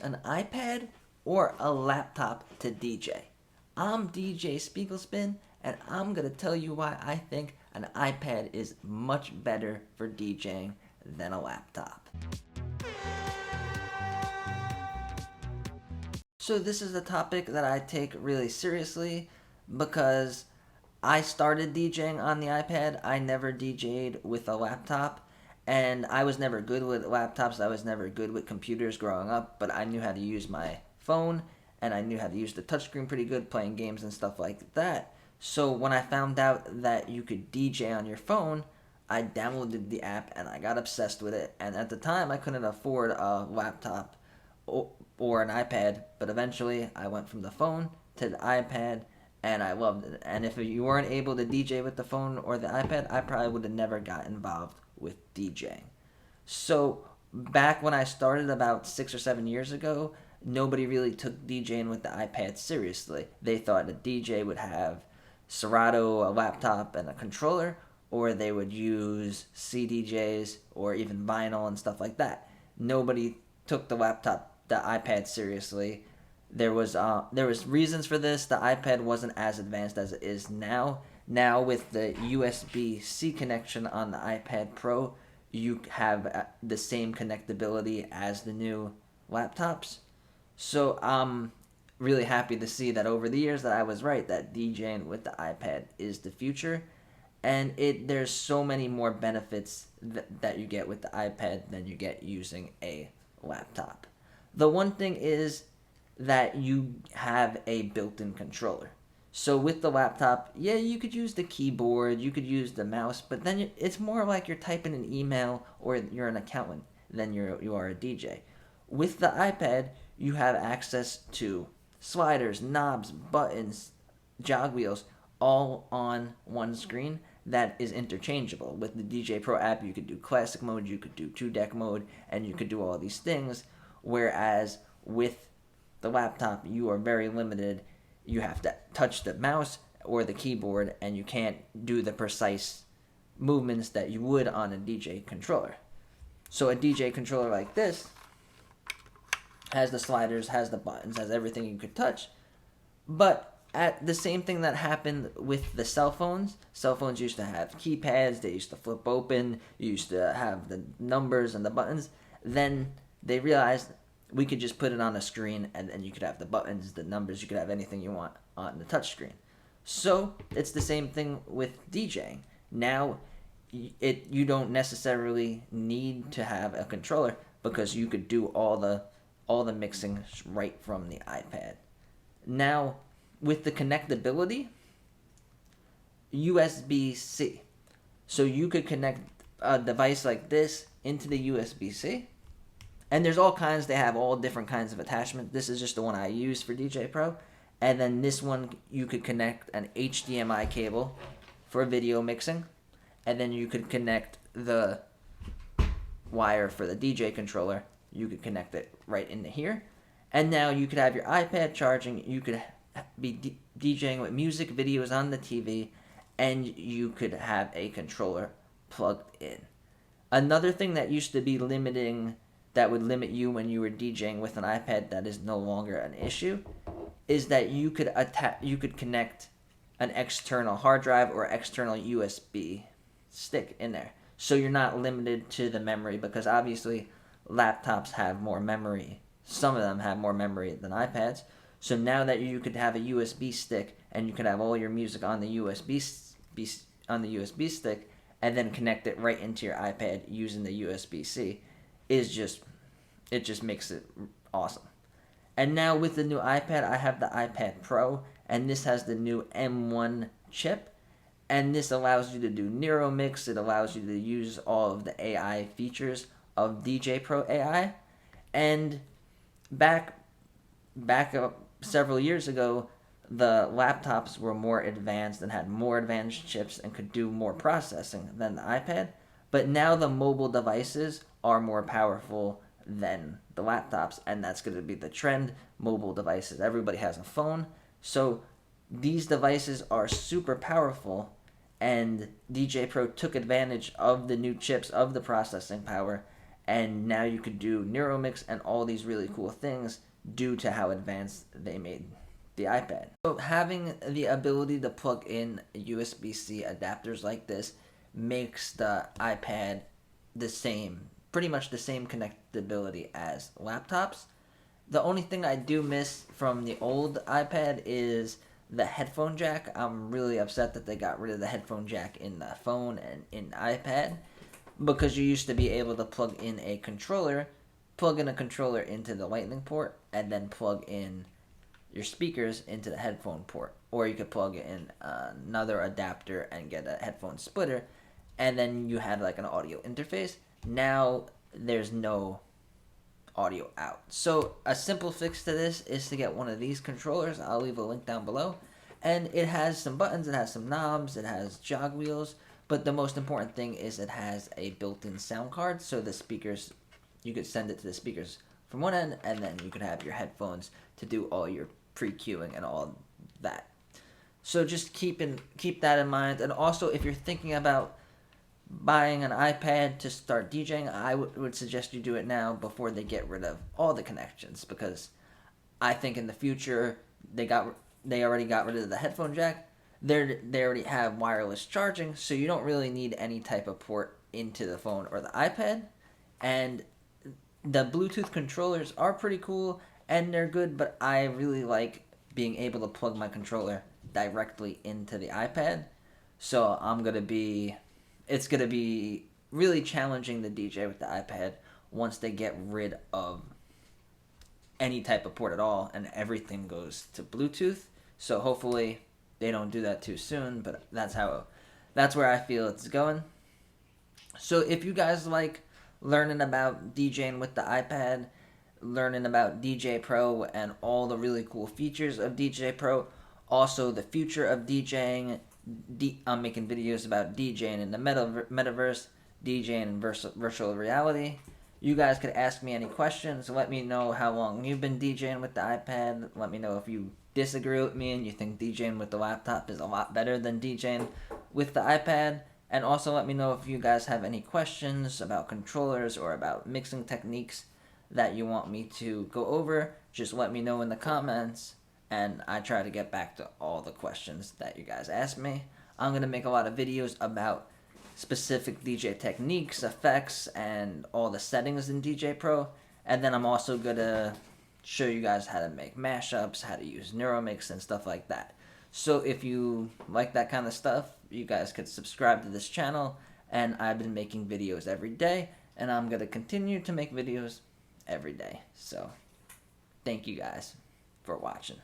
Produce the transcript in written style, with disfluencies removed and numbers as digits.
an iPad or a laptop to DJ? I'm DJ Spiegelspin, and I'm going to tell you why I think an iPad is much better for DJing than a laptop. So this is a topic that I take really seriously because I started DJing on the iPad. I never DJ'd with a laptop, and I was never good with laptops. I was never good with computers growing up, but I knew how to use my phone, and I knew how to use the touchscreen pretty good, playing games and stuff like that. So when I found out that you could DJ on your phone, I downloaded the app and I got obsessed with it. And at the time, I couldn't afford a laptop or an iPad, but eventually I went from the phone to the iPad, and I loved it. And if you weren't able to DJ with the phone or the iPad, I probably would have never got involved with DJing. So back when I started about 6 or 7 years ago, nobody really took DJing with the iPad seriously. They thought a DJ would have Serato, a laptop, and a controller, or they would use CDJs or even vinyl and stuff like that. Nobody took the iPad seriously. There was reasons for this. The iPad wasn't as advanced as it is now. Now with the USB-C connection on the iPad Pro, you have the same connectability as the new laptops. So I'm really happy to see that over the years that I was right, that DJing with the iPad is the future. And there's so many more benefits that you get with the iPad than you get using a laptop. The one thing is that you have a built-in controller. So with the laptop, yeah, you could use the keyboard, you could use the mouse, but then it's more like you're typing an email or you're an accountant than you are a DJ. With the iPad, you have access to sliders, knobs, buttons, jog wheels, all on one screen that is interchangeable. With the DJ Pro app, you could do classic mode, you could do 2-deck mode, and you could do all these things, whereas with the laptop, you are very limited. You have to touch the mouse or the keyboard, and you can't do the precise movements that you would on a DJ controller. So a DJ controller like this has the sliders, has the buttons, has everything you could touch. But at the same thing that happened with the cell phones used to have keypads, they used to flip open, you used to have the numbers and the buttons. Then they realized we could just put it on a screen, and then you could have the buttons, the numbers, you could have anything you want on the touch screen. So it's the same thing with DJing. Now you don't necessarily need to have a controller because you could do all the mixing right from the iPad. Now with the connectability, USB-C. So you could connect a device like this into the USB-C. And there's all kinds, they have all different kinds of attachments. This is just the one I use for DJ Pro. And then this one, you could connect an HDMI cable for video mixing. And then you could connect the wire for the DJ controller. You could connect it right into here. And now you could have your iPad charging. You could be DJing with music videos on the TV. And you could have a controller plugged in. Another thing that used to be that would limit you when you were DJing with an iPad that is no longer an issue, is that you could connect an external hard drive or external USB stick in there. So you're not limited to the memory, because obviously laptops have more memory. Some of them have more memory than iPads. So now that you could have a USB stick and you could have all your music on the USB stick and then connect it right into your iPad using the USB-C, it just makes it awesome. And now with the new iPad, I have the iPad Pro, and this has the new M1 chip, and this allows you to do Neuro Mix. It allows you to use all of the AI features of DJ Pro AI. And back several years ago, the laptops were more advanced and had more advanced chips and could do more processing than the iPad. But now the mobile devices are more powerful than the laptops, and that's going to be the trend. Mobile devices, everybody has a phone, so these devices are super powerful, and DJ Pro took advantage of the new chips, of the processing power, and now you could do NeuroMix and all these really cool things due to how advanced they made the iPad. So having the ability to plug in USB-C adapters like this makes the iPad the same, pretty much the same connectability as laptops. The only thing I do miss from the old iPad is the headphone jack. I'm really upset that they got rid of the headphone jack in the phone and in the iPad, because you used to be able to plug in a controller, into the lightning port, and then plug in your speakers into the headphone port. Or you could plug in another adapter and get a headphone splitter, and then you had like an audio interface. Now there's no audio out. So a simple fix to this is to get one of these controllers. I'll leave a link down below. And it has some buttons, it has some knobs, it has jog wheels, but the most important thing is it has a built-in sound card, so the speakers, you could send it to the speakers from one end, and then you could have your headphones to do all your pre-queuing and all that. So just keep that in mind. And also, if you're thinking about buying an iPad to start DJing, I would suggest you do it now before they get rid of all the connections, because I think in the future they already got rid of the headphone jack. They already have wireless charging, so you don't really need any type of port into the phone or the iPad. And the Bluetooth controllers are pretty cool and they're good, but I really like being able to plug my controller directly into the iPad. So it's gonna be really challenging to DJ with the iPad once they get rid of any type of port at all and everything goes to Bluetooth. So hopefully they don't do that too soon, but that's where I feel it's going. So if you guys like learning about DJing with the iPad, learning about djay Pro and all the really cool features of djay Pro, also the future of DJing, I'm making videos about DJing in the metaverse, DJing in virtual reality. You guys could ask me any questions. Let me know how long you've been DJing with the iPad. Let me know if you disagree with me and you think DJing with the laptop is a lot better than DJing with the iPad. And also let me know if you guys have any questions about controllers or about mixing techniques that you want me to go over. Just let me know in the comments, and I try to get back to all the questions that you guys ask me. I'm going to make a lot of videos about specific DJ techniques, effects, and all the settings in djay Pro. And then I'm also going to show you guys how to make mashups, how to use NeuroMix, and stuff like that. So if you like that kind of stuff, you guys could subscribe to this channel. And I've been making videos every day, and I'm going to continue to make videos every day. So thank you guys for watching.